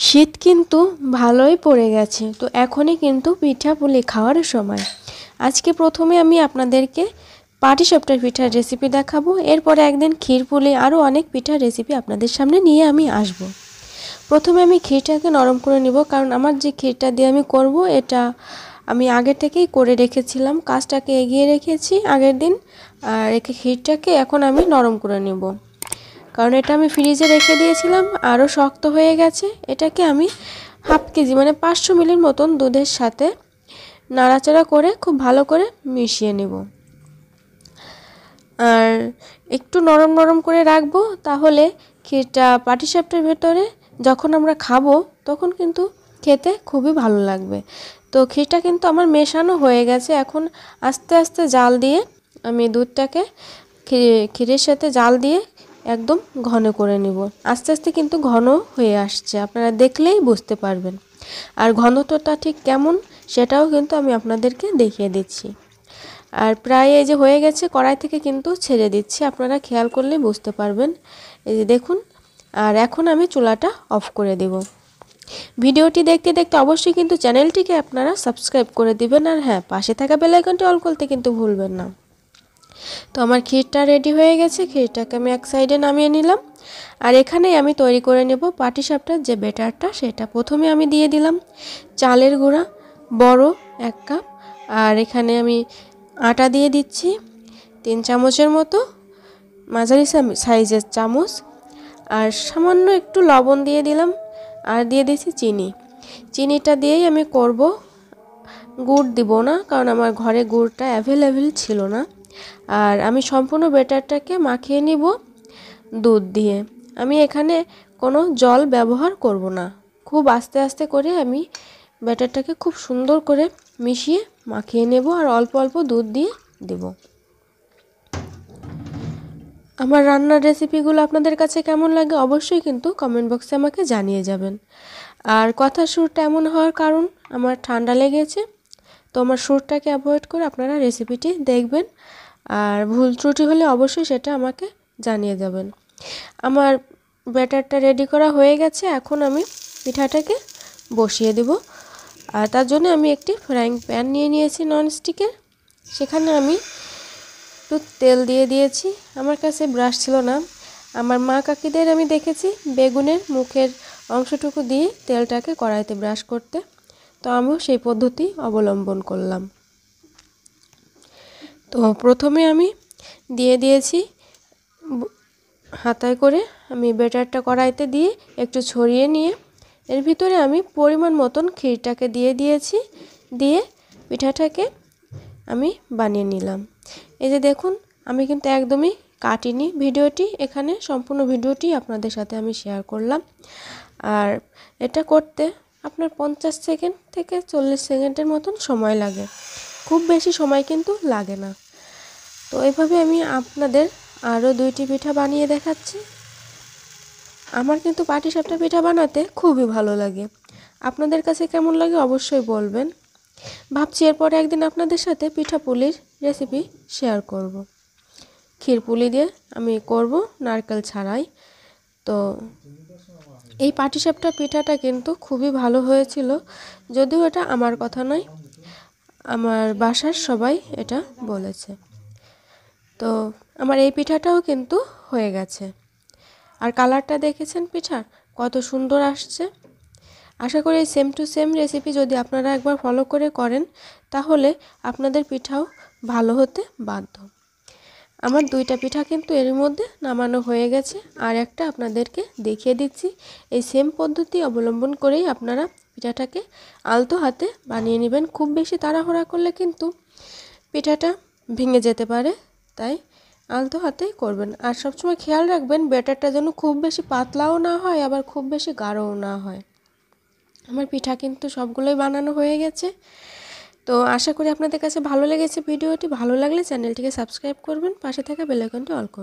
শীত কিন্তু ভালোই পড়ে গেছে, তো এখনই কিন্তু পিঠাপুলি খাওয়ার সময়। আজকে প্রথমে আমি আপনাদেরকে পাটিসাপটার পিঠার রেসিপি দেখাবো, এরপরে একদিন ক্ষীরপুলি আরও অনেক পিঠার রেসিপি আপনাদের সামনে নিয়ে আমি আসব। প্রথমে আমি ক্ষীরটাকে নরম করে নিব, কারণ আমার যে ক্ষীরটা দিয়ে আমি করব এটা আমি আগে থেকেই করে রেখেছিলাম, কাজটাকে এগিয়ে রেখেছি আগের দিন। আর ক্ষীরটাকে এখন আমি নরম করে নেব, কারণ এটা আমি ফ্রিজে রেখে দিয়েছিলাম, আরও শক্ত হয়ে গেছে। এটাকে আমি হাফ কেজি মানে 500 মিলির মতন দুধের সাথে নাড়াচাড়া করে খুব ভালো করে মিশিয়ে নেব। আর একটু নরম নরম করে রাখবো, তাহলে ক্ষীরটা পাটিসাপটার ভেতরে যখন আমরা খাবো তখন কিন্তু খেতে খুবই ভালো লাগবে। তো ক্ষীরটা কিন্তু আমার মেশানো হয়ে গেছে। এখন আস্তে আস্তে জাল দিয়ে আমি দুধটাকে ক্ষীরের সাথে জাল দিয়ে একদম ঘন করে নেব। আস্তে আস্তে কিন্তু ঘন হয়ে আসছে, আপনারা দেখলেই বুঝতে পারবেন। আর ঘনত্বটা ঠিক কেমন সেটাও কিন্তু আমি আপনাদেরকে দেখিয়ে দিচ্ছি। আর প্রায় এই যে হয়ে গেছে, কড়াই থেকে কিন্তু ছেড়ে দিচ্ছি, আপনারা খেয়াল করলেই বুঝতে পারবেন। এই যে দেখুন। আর এখন আমি চুলাটা অফ করে দেব। ভিডিওটি দেখতে দেখতে অবশ্যই কিন্তু চ্যানেলটিকে আপনারা সাবস্ক্রাইব করে দিবেন, আর হ্যাঁ, পাশে থাকা বেল আইকনটি অল করতে কিন্তু ভুলবেন না। তো আমার ক্ষীরটা রেডি হয়ে গেছে, ক্ষীরটাকে আমি এক সাইডে নামিয়ে নিলাম। আর এখানেই আমি তৈরি করে নেব পাটিসাপটার যে ব্যাটারটা, সেটা প্রথমে আমি দিয়ে দিলাম চালের গুঁড়া বড় 1 কাপ, আর এখানে আমি আটা দিয়ে দিচ্ছি 3 চামচের মতো, মাঝারি সাইজের চামচ, আর সামান্য একটু লবণ দিয়ে দিলাম, আর দিয়ে দিচ্ছি চিনি। চিনিটা দিয়েই আমি করব, গুড় দিব না, কারণ আমার ঘরে গুড়টা অ্যাভেলেবেল ছিল না। আর আমি সম্পূর্ণ ব্যাটারটাকে মাখিয়ে নিব দুধ দিয়ে। আমি এখানে কোনো জল ব্যবহার করব না, খুব আস্তে আস্তে করে আমি ব্যাটারটাকে খুব সুন্দর করে মিশিয়ে মাখিয়ে নেব, আর অল্প অল্প দুধ দিয়ে দেব। আমার রান্নার রেসিপিগুলো আপনাদের কাছে কেমন লাগে অবশ্যই কিন্তু কমেন্ট বক্সে আমাকে জানিয়ে যাবেন। আর কথার সুরটা এমন হওয়ার কারণ, আমার ঠান্ডা লেগেছে, তো আমার সুরটাকে অ্যাভয়েড করে আপনারা রেসিপিটি দেখবেন। আর ভুল ত্রুটি হলে অবশ্যই সেটা আমাকে জানিয়ে যাবেন। আমার ব্যাটারটা রেডি করা হয়ে গেছে, এখন আমি পিঠাটাকে বসিয়ে দেব। আর তার জন্য আমি একটি ফ্রাইং প্যান নিয়ে নিয়েছি ননস্টিকের, সেখানে আমি একটু তেল দিয়ে দিয়েছি। আমার কাছে ব্রাশ ছিল না, আমার মা কাকিদের আমি দেখেছি বেগুনের মুখের অংশটুকু দিয়ে তেলটাকে কড়াইতে ব্রাশ করতে, তো আমিও সেই পদ্ধতি অবলম্বন করলাম। তো প্রথমে আমি দিয়ে দিয়েছি হাতায় করে, আমি ব্যাটারটা কড়াইতে দিয়ে একটু ছড়িয়ে নিয়ে এর ভিতরে আমি পরিমাণ মতন ক্ষীরটাকে দিয়ে দিয়েছি, দিয়ে পিঠাটাকে আমি বানিয়ে নিলাম। এই যে দেখুন, আমি কিন্তু একদমই কাটিনি ভিডিওটি, এখানে সম্পূর্ণ ভিডিওটি আপনাদের সাথে আমি শেয়ার করলাম। আর এটা করতে আপনার 50 সেকেন্ড থেকে 40 সেকেন্ডের মতন সময় লাগে, খুব বেশি সময় কিন্তু লাগে না। তো এইভাবে আমি আপনাদের আরও 2টি পিঠা বানিয়ে দেখাচ্ছি। আমার কিন্তু পাটিসাপটা পিঠা বানাতে খুবই ভালো লাগে, আপনাদের কাছে কেমন লাগে অবশ্যই বলবেন। ভাবছি এরপরে একদিন আপনাদের সাথে পিঠাপুলির রেসিপি শেয়ার করব। ক্ষীরপুলি দিয়ে আমি করব, নারকেল ছাড়াই। তো এই পাটিসাপটা পিঠাটা কিন্তু খুবই ভালো হয়েছিল, যদিও এটা আমার কথা নয়, আমার বাসার সবাই এটা বলেছে। তো আমার এই পিঠাটাও কিন্তু হয়ে গেছে। আর কালারটা দেখেছেন পিঠার কত সুন্দর আসছে। আশা করি এই সেম টু সেম রেসিপি যদি আপনারা একবার ফলো করে করেন, তাহলে আপনাদের পিঠাও ভালো হতে বাধ্য। আমার 2টা পিঠা কিন্তু এর মধ্যে নামানো হয়ে গেছে, আর একটা আপনাদেরকে দেখিয়ে দিচ্ছি। এই সেম পদ্ধতি অবলম্বন করেই আপনারা পিঠাটাকে আলতো হাতে বানিয়ে নেবেন। খুব বেশি তাড়াহুড়া করলে কিন্তু পিঠাটা ভেঙে যেতে পারে, তাই আলতো হাতেই করবেন। আর সবসময় খেয়াল রাখবেন ব্যাটারটা যেন খুব বেশি পাতলাও না হয়, আবার খুব বেশি গাঢ়ও না হয়। আমার পিঠা কিন্তু সবগুলোই বানানো হয়ে গেছে। তো আশা করি আপনাদের কাছে ভালো লেগেছে ভিডিওটি। ভালো লাগলে চ্যানেলটিকে সাবস্ক্রাইব করবেন, পাশে থাকা বেল আইকনটি অল করবেন।